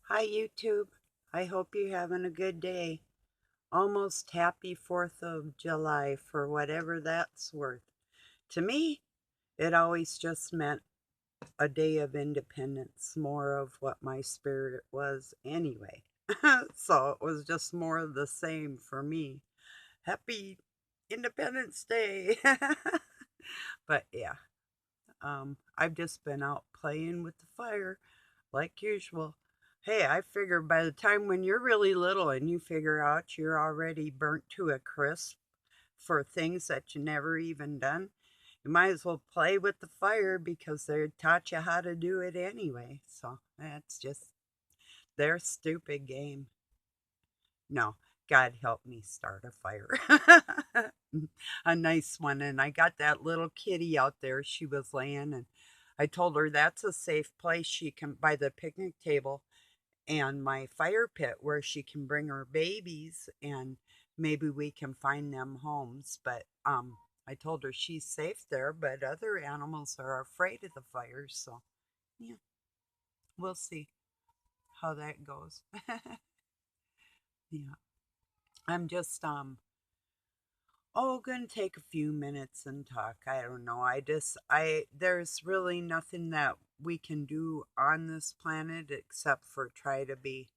Hi, YouTube. I hope you're having a good day. Almost happy 4th of July for whatever that's worth. To me, it always just meant a day of independence, more of what my spirit was anyway. So it was just more of the same for me. Happy Independence Day. But yeah, I've just been out playing with the fire like usual. Hey, I figure by the time when you're really little and you figure out you're already burnt to a crisp for things that you never even done, you might as well play with the fire because they taught you how to do it anyway. So that's just their stupid game. No, God help me start a fire. A nice one. And I got that little kitty out there. She was laying, and I told her that's a safe place. She can, by the picnic table and my fire pit, where she can bring her babies and maybe we can find them homes. But I told her she's safe there, but other animals are afraid of the fire. So, yeah, we'll see how that goes. Yeah. I'm just gonna take a few minutes and talk. I don't know. There's really nothing that we can do on this planet except for try to be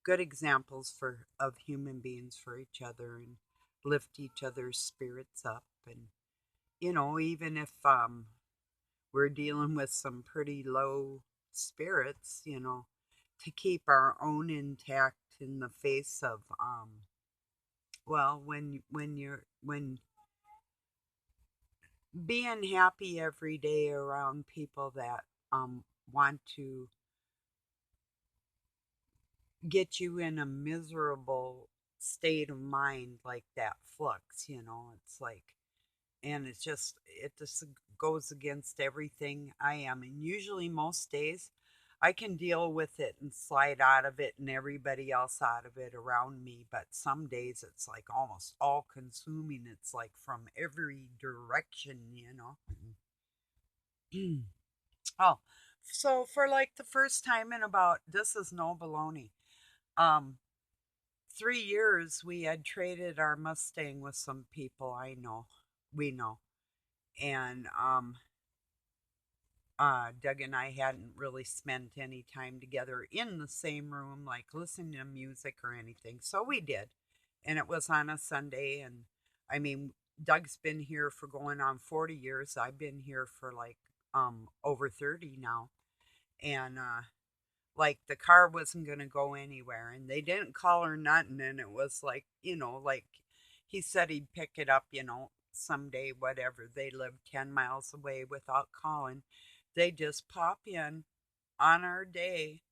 good examples for of human beings for each other and lift each other's spirits up. And even if we're dealing with some pretty low spirits, to keep our own intact in the face of well, when being happy every day around people that want to get you in a miserable state of mind, like that flux, it's like, and it just goes against everything I am. And usually most days I can deal with it and slide out of it and everybody else out of it around me, but some days it's like almost all consuming. It's like from every direction. Oh, so for like the first time in about, this is no baloney, um 3 years we had traded our Mustang with some people I know, we know. And Doug and I hadn't really spent any time together in the same room, like listening to music or anything. So we did. And it was on a Sunday. And I mean, Doug's been here for going on 40 years. I've been here for like over 30 now. And like the car wasn't going to go anywhere. And they didn't call or nothing. And it was like, like he said he'd pick it up, someday, whatever. They lived 10 miles away without calling. They just pop in on our day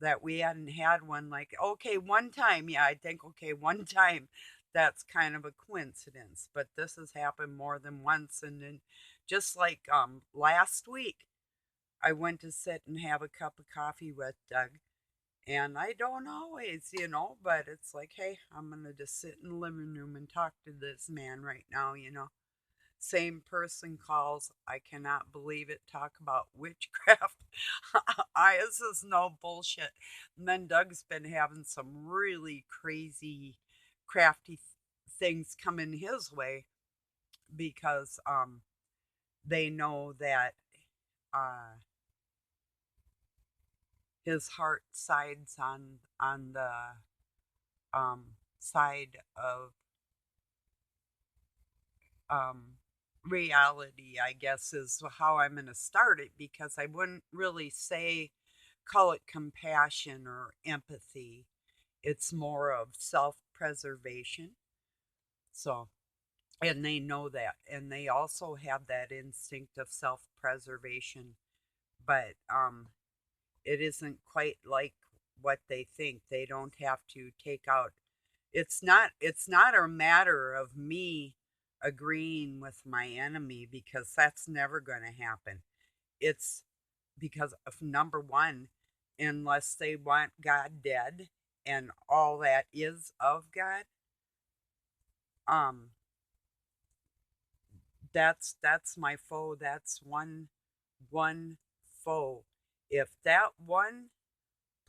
that we hadn't had one. Like, okay, one time. Yeah, I think, okay, one time. That's kind of a coincidence. But this has happened more than once. And then just like last week, I went to sit and have a cup of coffee with Doug. And I don't always, but it's like, hey, I'm going to just sit in the living room and talk to this man right now. Same person calls. I cannot believe it. Talk about witchcraft. This is no bullshit. And then Doug's been having some really crazy, crafty things coming his way because they know that uh, his heart sides on the side of um, reality, I guess, is how I'm going to start it, because I wouldn't really call it compassion or empathy. It's more of self preservation. So, and they know that. And they also have that instinct of self preservation, but it isn't quite like what they think. They don't have to take out, it's not a matter of me agreeing with my enemy, because that's never going to happen. It's because of, number one, unless they want God dead and all that is of God, um that's my foe. That's one foe. If that one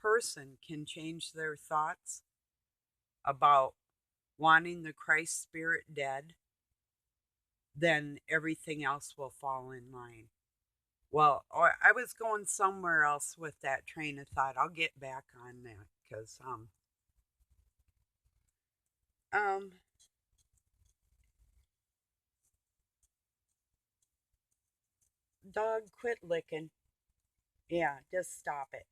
person can change their thoughts about wanting the Christ spirit dead, then everything else will fall in line. Well, I was going somewhere else with that train of thought. I'll get back on that because um dog, quit licking. Yeah, just stop it.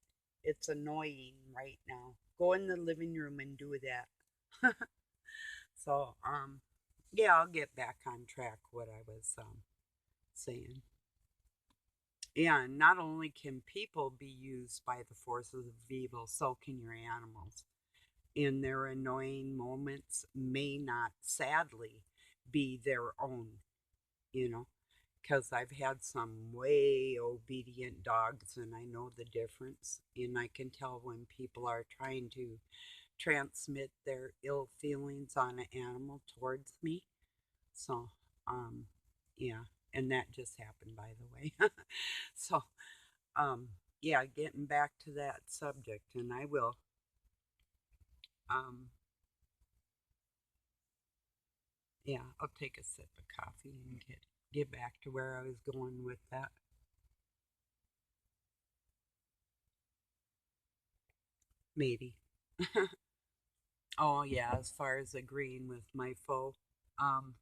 It's annoying right now. Go in the living room and do that. So yeah, I'll get back on track what I was saying. Yeah, and not only can people be used by the forces of evil, so can your animals. In their annoying moments may not, sadly, be their own, you know, because I've had some way obedient dogs and I know the difference. And I can tell when people are trying to transmit their ill feelings on an animal towards me. So, um, yeah, and that just happened, by the way. So, um, yeah, getting back to that subject, and I will. Um, yeah, I'll take a sip of coffee and get back to where I was going with that. Maybe. Oh yeah, as far as agreeing with my foe, um,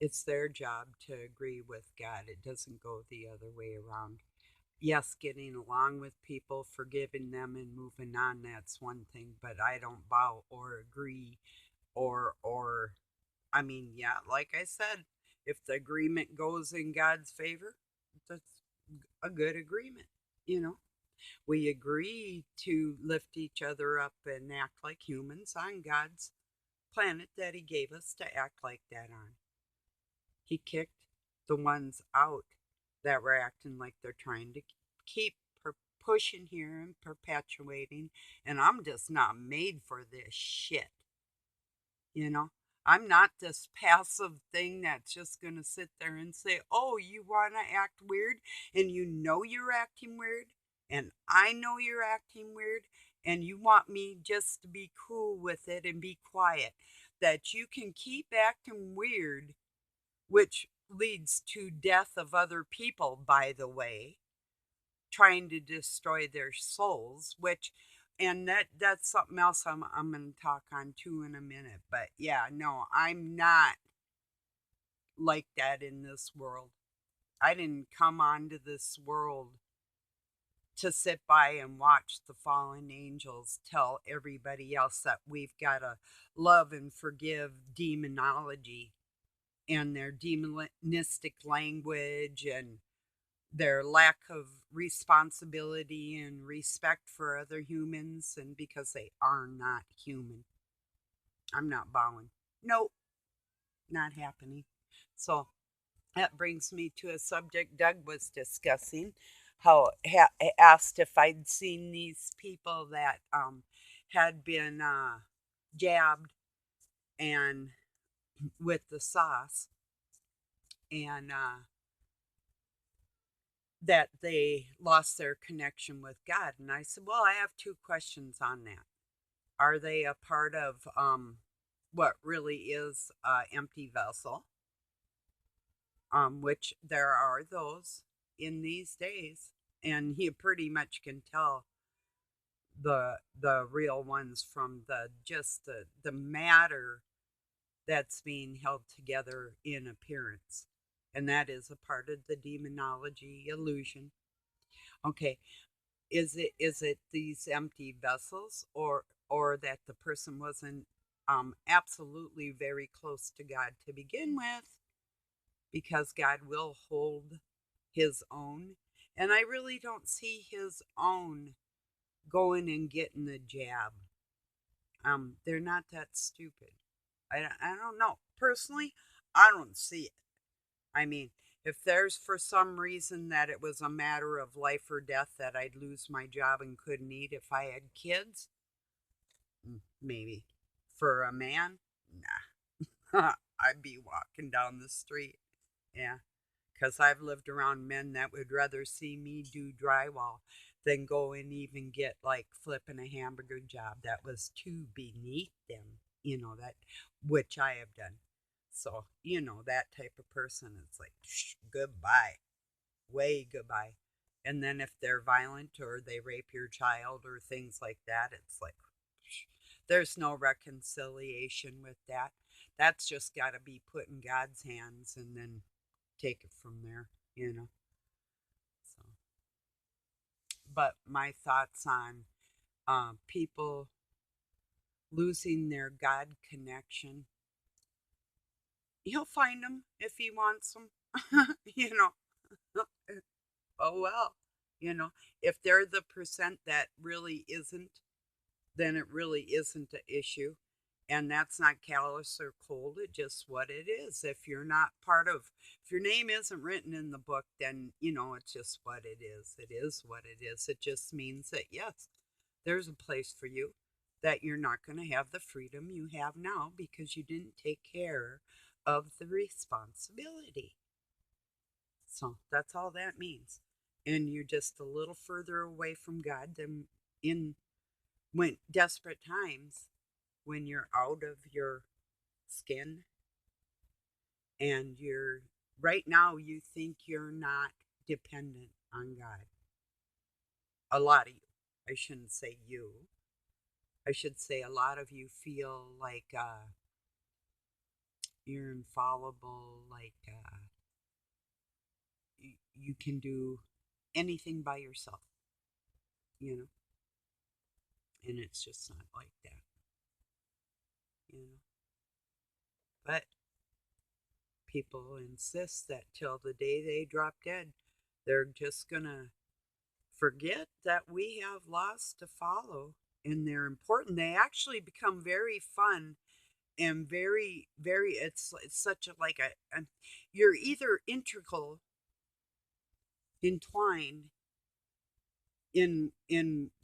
it's their job to agree with God. It doesn't go the other way around. Yes, getting along with people, forgiving them and moving on, that's one thing, but I don't bow or agree or I mean, yeah, like I said, if the agreement goes in God's favor, that's a good agreement, you know. We agree to lift each other up and act like humans on God's planet that He gave us to act like that on. He kicked the ones out that were acting like they're trying to keep pushing here and perpetuating, and I'm just not made for this shit, you know. I'm not this passive thing that's just going to sit there and say, oh, you want to act weird, and you know you're acting weird, and I know you're acting weird, and you want me just to be cool with it and be quiet. That you can keep acting weird, which leads to death of other people, by the way, trying to destroy their souls, which and that's something else I'm going to talk on too in a minute. But yeah, no, I'm not like that in this world. I didn't come onto this world to sit by and watch the fallen angels tell everybody else that we've got to love and forgive demonology and their demonistic language and their lack of responsibility and respect for other humans, and because they are not human. I'm not bowing. Nope, not happening. So that brings me to a subject Doug was discussing. How asked if I'd seen these people that had been jabbed and with the sauce, and that they lost their connection with God. And I said, well, I have two questions on that. Are they a part of what really is an empty vessel? Which there are those in these days, and you pretty much can tell the real ones from the matter that's being held together in appearance, and that is a part of the demonology illusion. Okay, is it these empty vessels, or that the person wasn't absolutely very close to God to begin with, because God will hold his own, and I really don't see his own going and getting the jab. They're not that stupid. I don't know. Personally, I don't see it. I mean, if there's for some reason that it was a matter of life or death, that I'd lose my job and couldn't eat if I had kids, maybe. For a man, nah. I'd be walking down the street. Yeah. Because I've lived around men that would rather see me do drywall than go and even get like flipping a hamburger job. That was too beneath them, that which I have done. So, that type of person is like, goodbye, way goodbye. And then if they're violent or they rape your child or things like that, it's like, there's no reconciliation with that. That's just got to be put in God's hands and then take it from there. So, but my thoughts on people losing their God connection, he'll find them if he wants them. you know, oh well, if they're the percent that really isn't, then it really isn't an issue. And that's not callous or cold, it's just what it is. If you're not if your name isn't written in the book, then, it's just what it is. It is what it is. It just means that, yes, there's a place for you, that you're not going to have the freedom you have now because you didn't take care of the responsibility. So that's all that means. And you're just a little further away from God than in when desperate times, when you're out of your skin and you're right now you think you're not dependent on God. A lot of you. I shouldn't say you. I should say a lot of you feel like you're infallible, like you can do anything by yourself, you know, and it's just not like that. But people insist that till the day they drop dead, they're just gonna forget that we have laws to follow and they're important. They actually become very fun and very, very, it's such a, like you're either integral, entwined in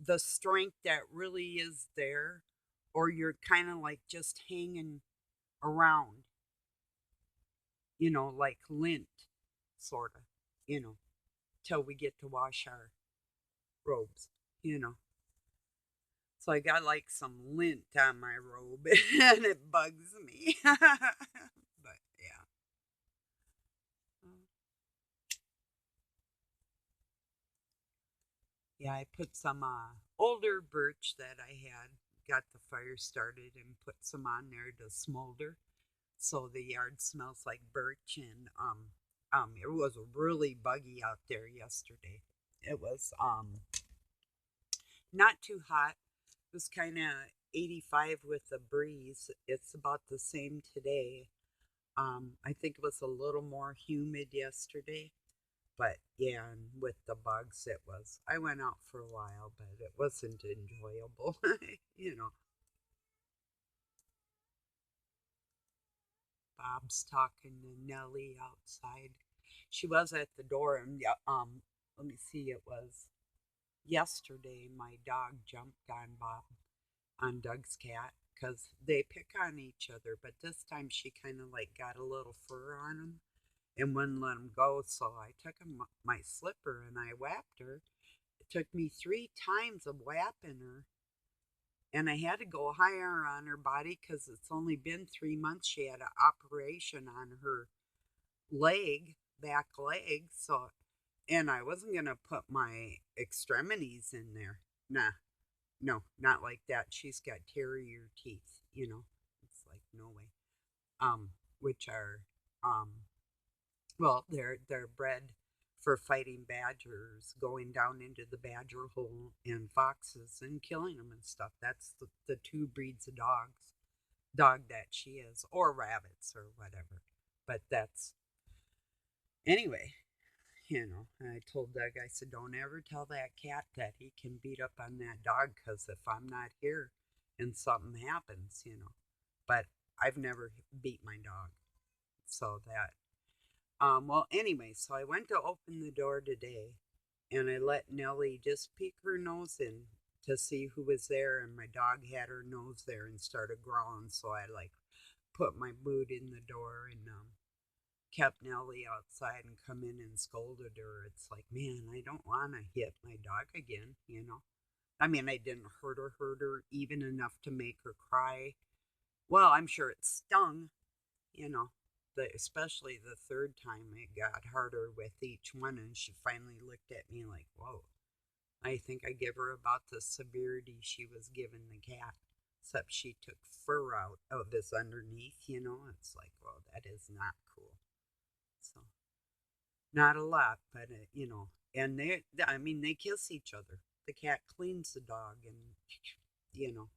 the strength that really is there, or you're kind of like just hanging around, like lint, sort of, till we get to wash our robes, you know. So I got like some lint on my robe and it bugs me. But yeah. Yeah, I put some older birch that I had, got the fire started and put some on there to smolder. So the yard smells like birch and it was really buggy out there yesterday. It was not too hot. It was kind of 85 with a breeze. It's about the same today. I think it was a little more humid yesterday, but yeah, and with the bugs, it was. I went out for a while, but it wasn't enjoyable. you know, Bob's talking to Nellie outside. She was at the door, and yeah, let me see, it was yesterday. My dog jumped on Bob, on Doug's cat, because they pick on each other, but this time she kind of like got a little fur on him and wouldn't let him go. So I took him my slipper and I whapped her. It took me 3 times of whapping her, and I had to go higher on her body because it's only been 3 months. She had an operation on her leg, back leg. So, and I wasn't gonna put my extremities in there. Nah, no, not like that. She's got terrier teeth. It's like no way. Which are um well, they're bred for fighting badgers, going down into the badger hole and foxes and killing them and stuff. That's the two breeds of dog that she is, or rabbits or whatever. But that's anyway. And I told Doug, I said, don't ever tell that cat that he can beat up on that dog because if I'm not here and something happens. But I've never beat my dog. So that, well, anyway, so I went to open the door today and I let Nellie just peek her nose in to see who was there. And my dog had her nose there and started growling. So I like put my boot in the door and kept Nellie outside and come in and scolded her. It's like, man, I don't want to hit my dog again, you know. I mean, I didn't hurt her even enough to make her cry. Well, I'm sure it stung, you know, especially the third time it got harder with each one, and she finally looked at me like, whoa. I think I give her about the severity she was giving the cat, except she took fur out of his underneath, you know. It's like, well, that is not cool. So, not a lot, but, you know, and I mean, they kiss each other. The cat cleans the dog, and, you know,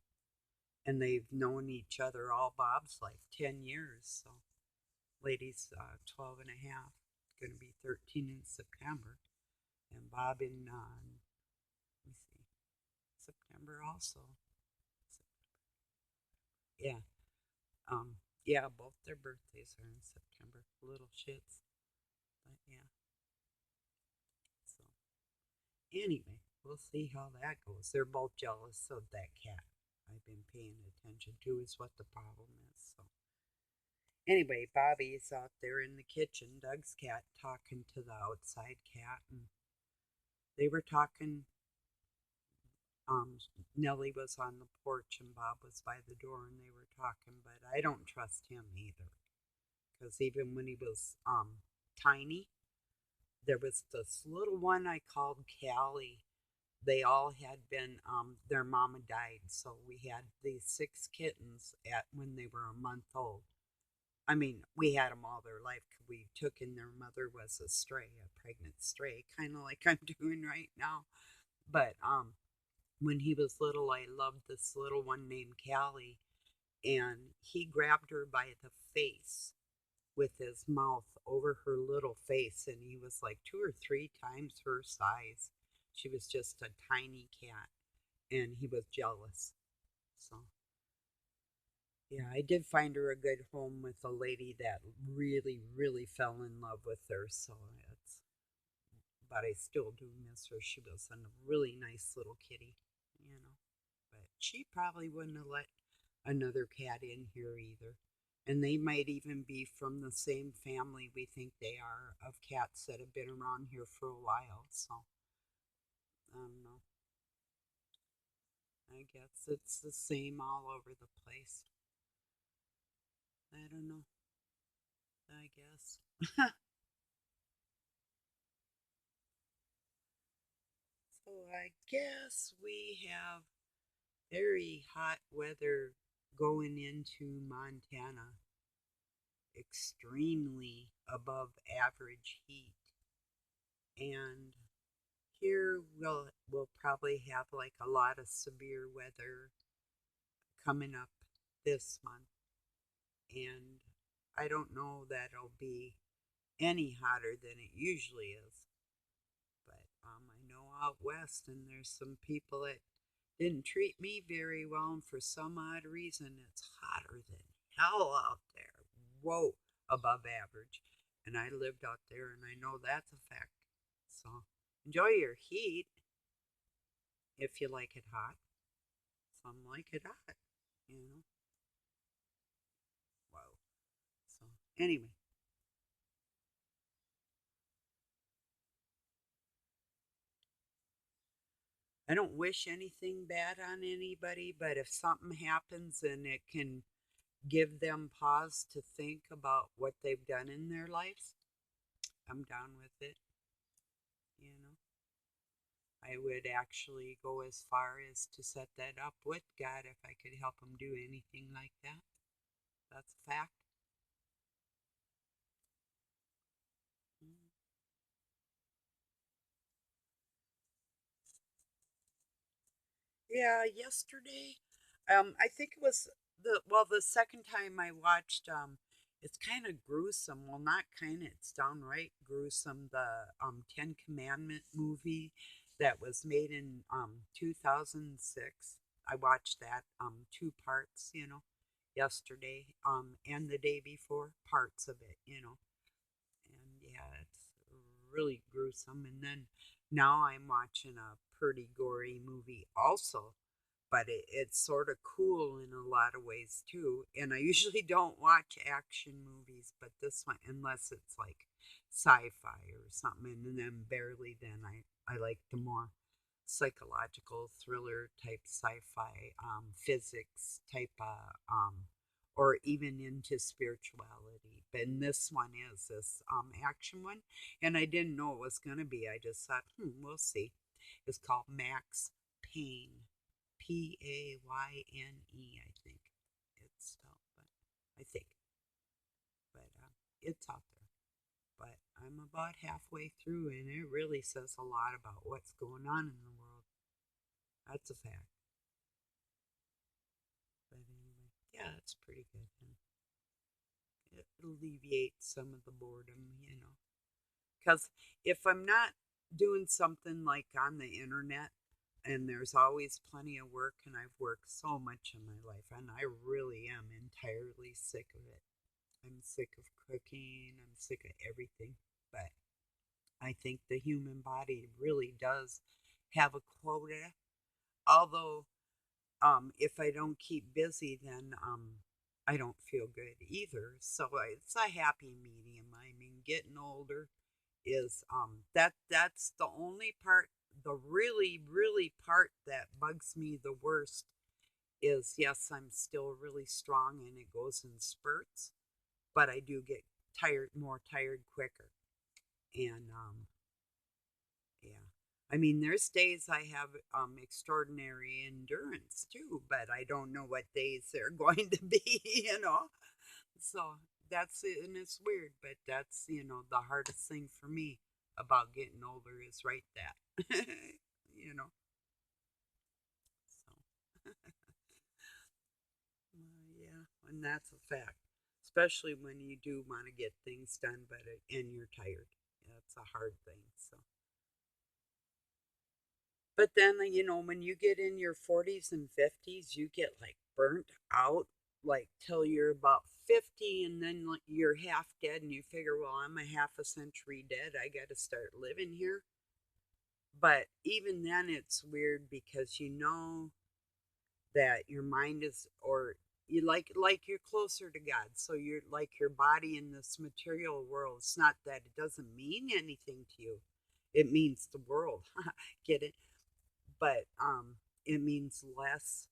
and they've known each other all Bob's life, 10 years. So, lady's 12 and a half, going to be 13 in September, and Bob in, let me see, September also. Yeah. Yeah, both their birthdays are in September. Little shits. But yeah. So anyway, we'll see how that goes. They're both jealous of that cat. I've been paying attention to is what the problem is. So anyway, Bobby's out there in the kitchen, Doug's cat, talking to the outside cat, and they were talking. Um, Nellie was on the porch and Bob was by the door, and they were talking. But I don't trust him either, because even when he was tiny, there was this little one I called Callie. They all had been their mama died, so we had these six kittens at when they were a month old. I mean, we had them all their life. We took in their mother was a stray, a pregnant stray, kind of like I'm doing right now. But when he was little, I loved this little one named Callie, and he grabbed her by the face with his mouth over her little face, and he was like 2 or 3 times her size. She was just a tiny cat, and he was jealous. So, yeah, I did find her a good home with a lady that really, really fell in love with her. So it's, but I still do miss her. She was a really nice little kitty, you know. But she probably wouldn't have let another cat in here either. And they might even be from the same family we think they are of cats that have been around here for a while. So, I don't know. I guess it's the same all over the place. I don't know. I guess. So, I guess we have very hot weather going into Montana, extremely above average heat. And here we'll probably have like a lot of severe weather coming up this month, and I don't know that it'll be any hotter than it usually is. But I know out west, and there's some people that didn't treat me very well, and for some odd reason, it's hotter than hell out there. Whoa, above average. And I lived out there, and I know that's a fact. So enjoy your heat if you like it hot. Some like it hot, you know. Wow. So anyway, I don't wish anything bad on anybody, but if something happens and it can give them pause to think about what they've done in their lives, I'm down with it, you know. I would actually go as far as to set that up with God if I could help them do anything like that. That's a fact. Mm. Yeah, yesterday, I think it was the second time I watched, it's kind of gruesome. Well, not kind of, it's downright gruesome. The Ten Commandment movie that was made in 2006. I watched that 2 parts, you know, yesterday and the day before, parts of it, you know. And yeah, it's really gruesome. And then now I'm watching a pretty gory movie also but it's sort of cool in a lot of ways too. And I usually don't watch action movies, but this one, unless it's like sci-fi or something, and then barely then I like the more psychological thriller type sci-fi, physics type, or even into spirituality. But this one is this action one, and I didn't know it was gonna be. I just thought, we'll see. It's called Max Payne, Payne, I think it's spelled, but I think, but it's out there. But I'm about halfway through, and it really says a lot about what's going on in the world. That's a fact. But anyway, yeah, it's pretty good. And it alleviates some of the boredom. Because if I'm not doing something like on the internet, and there's always plenty of work, and I've worked so much in my life, and I really am entirely sick of it. I'm sick of cooking, I'm sick of everything. But I think the human body really does have a quota. Although, if I don't keep busy, then I don't feel good either. So it's a happy medium. I mean, getting older is that's the only part, the really part that bugs me the worst is, yes, I'm still really strong and it goes in spurts, but I do get more tired quicker. And yeah. I mean, there's days I have extraordinary endurance too, but I don't know what days they're going to be. So that's it, and it's weird, but that's the hardest thing for me about getting older is right that. you know. So yeah, and that's a fact. Especially when you do want to get things done, but and you're tired. Yeah, it's a hard thing. So but then, when you get in your 40s and 50s, you get like burnt out like till you're about 50, and then like, you're half dead, and you figure, well, I'm a half a century dead. I got to start living here. But even then, it's weird because you know that your mind is, or you like you're closer to God. So you're like your body in this material world. It's not that it doesn't mean anything to you. It means the world. Get it? But it means less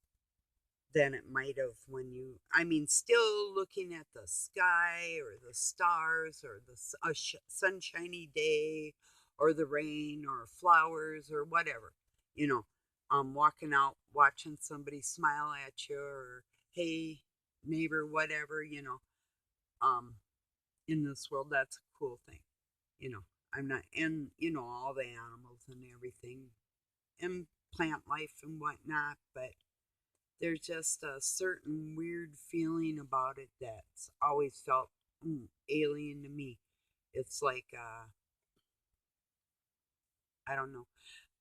than it might have when you, I mean, still looking at the sky or the stars or the sunshiny day or the rain or flowers or whatever, you know, walking out watching somebody smile at you, or hey neighbor, whatever. um in this world, that's a cool thing. you know I'm not, and all the animals and everything, and plant life and whatnot, but there's just a certain weird feeling about it that's always felt alien to me. It's like, I don't know.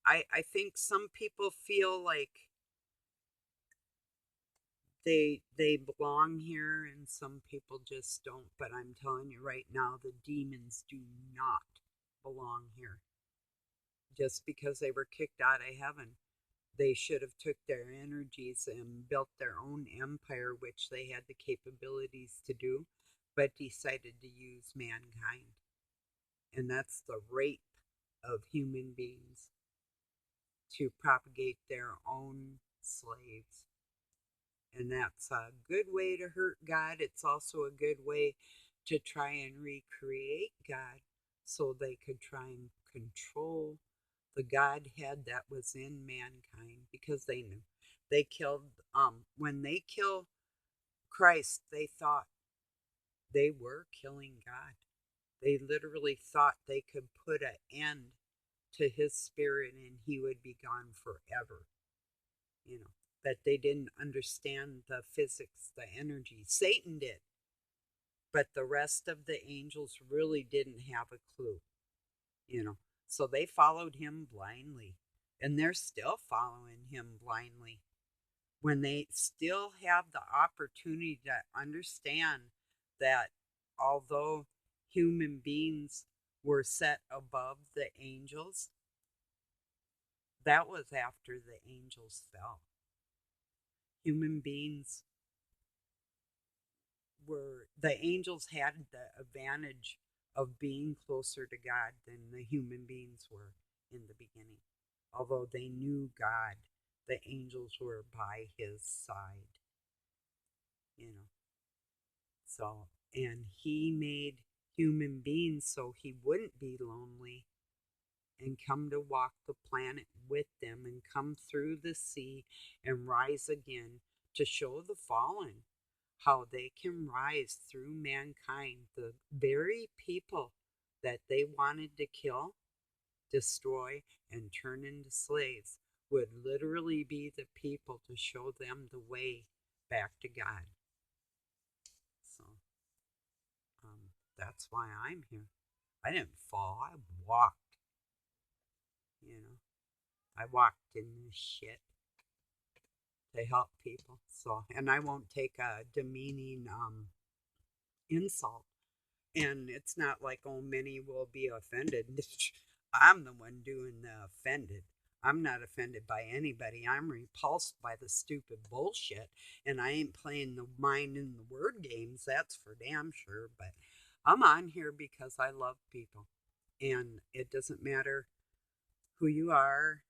I think some people feel like they belong here, and some people just don't. But I'm telling you right now, the demons do not belong here. Just because they were kicked out of heaven, they should have took their energies and built their own empire, which they had the capabilities to do, but decided to use mankind. And that's the rape of human beings, to propagate their own slaves. And that's a good way to hurt God. It's also a good way to try and recreate God, so they could try and control the Godhead that was in mankind, because they knew they killed, when they kill Christ, they thought they were killing God. They literally thought they could put an end to his spirit and he would be gone forever. You know, but they didn't understand the physics, the energy. Satan did, but the rest of the angels really didn't have a clue, you know. So they followed him blindly, and they're still following him blindly when they still have the opportunity to understand that although human beings were set above the angels, that was after the angels fell. human beings the angels had the advantage of being closer to God than the human beings were in the beginning. Although they knew God, the angels were by his side, you know. So, and he made human beings so he wouldn't be lonely and come to walk the planet with them and come through the sea and rise again to show the fallen how they can rise through mankind. The very people that they wanted to kill, destroy, and turn into slaves would literally be the people to show them the way back to God. So that's why I'm here. I didn't fall, I walked, you know. I walked in this shit to help people. So, and I won't take a demeaning insult. And it's not like, oh, many will be offended. I'm the one doing the offended. I'm not offended by anybody. I'm repulsed by the stupid bullshit. And I ain't playing the mind and the word games, that's for damn sure. But I'm on here because I love people. And it doesn't matter who you are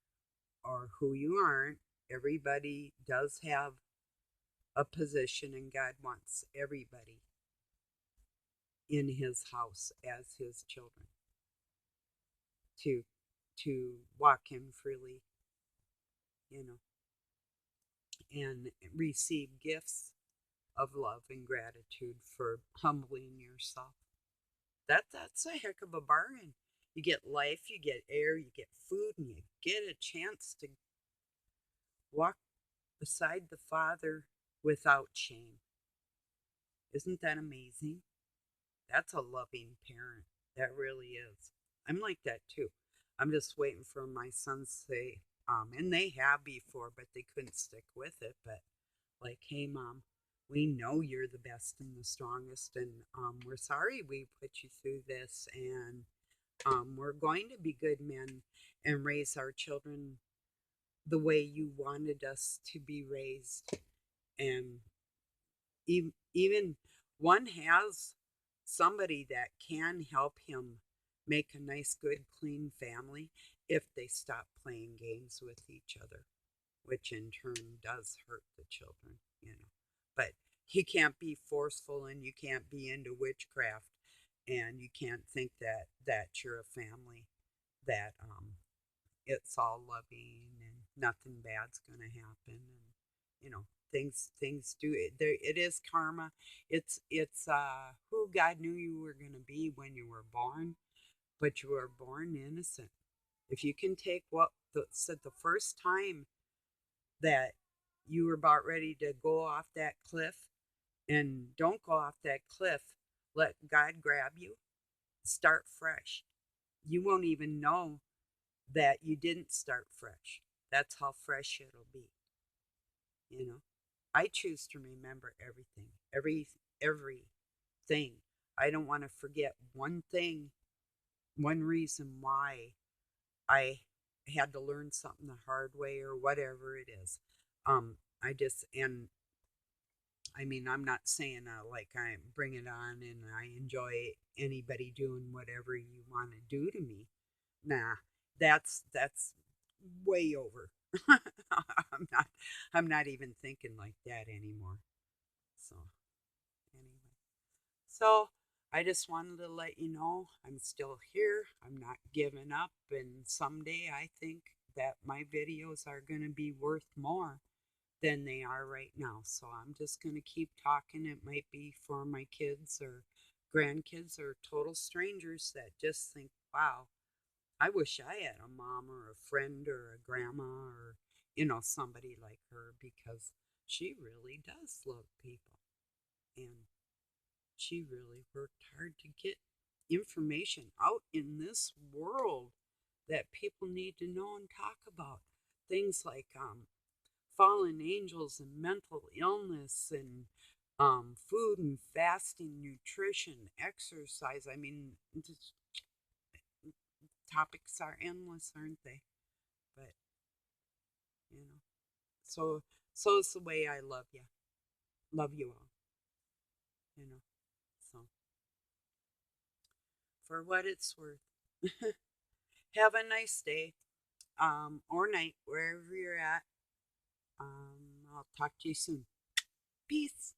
or who you aren't. Everybody does have a position, and God wants everybody in his house as his children to walk him freely, you know, and receive gifts of love and gratitude for humbling yourself. That's a heck of a bargain. You get life, you get air, you get food, and you get a chance to walk beside the Father without shame. Isn't that amazing? That's a loving parent. That really is. I'm like that too. I'm just waiting for my sons to say, and they have before, but they couldn't stick with it. But like, hey, mom, we know you're the best and the strongest, and we're sorry we put you through this, and we're going to be good men and raise our children the way you wanted us to be raised. And even one has somebody that can help him make a nice, good, clean family if they stop playing games with each other, which in turn does hurt the children, you know. But you can't be forceful, and you can't be into witchcraft, and you can't think that you're a family, that it's all loving and nothing bad's going to happen. And you know, things do it there. It is karma. It's who God knew you were going to be when you were born, but you were born innocent. If you can take what said the first time that you were about ready to go off that cliff, and don't go off that cliff, let God grab you, start fresh. You won't even know that you didn't start fresh. That's how fresh it'll be. You know, I choose to remember everything, everything. I don't want to forget one thing, one reason why I had to learn something the hard way or whatever it is. I just, and I mean, I'm not saying like I bring it on and I enjoy anybody doing whatever you want to do to me. Nah, that's way over. I'm not I'm not even thinking like that anymore. So anyway. So I just wanted to let you know I'm still here. I'm not giving up, and someday I think that my videos are going to be worth more than they are right now. So I'm just going to keep talking. It might be for my kids or grandkids or total strangers that just think, wow, I wish I had a mom or a friend or a grandma or, you know, somebody like her, because she really does love people. And she really worked hard to get information out in this world that people need to know and talk about. Things like fallen angels and mental illness and food and fasting, nutrition, exercise. I mean, topics are endless, aren't they? But, you know, so So it's the way I love you. Love you all, you know. So, for what it's worth, have a nice day, or night, wherever you're at. I'll talk to you soon. Peace.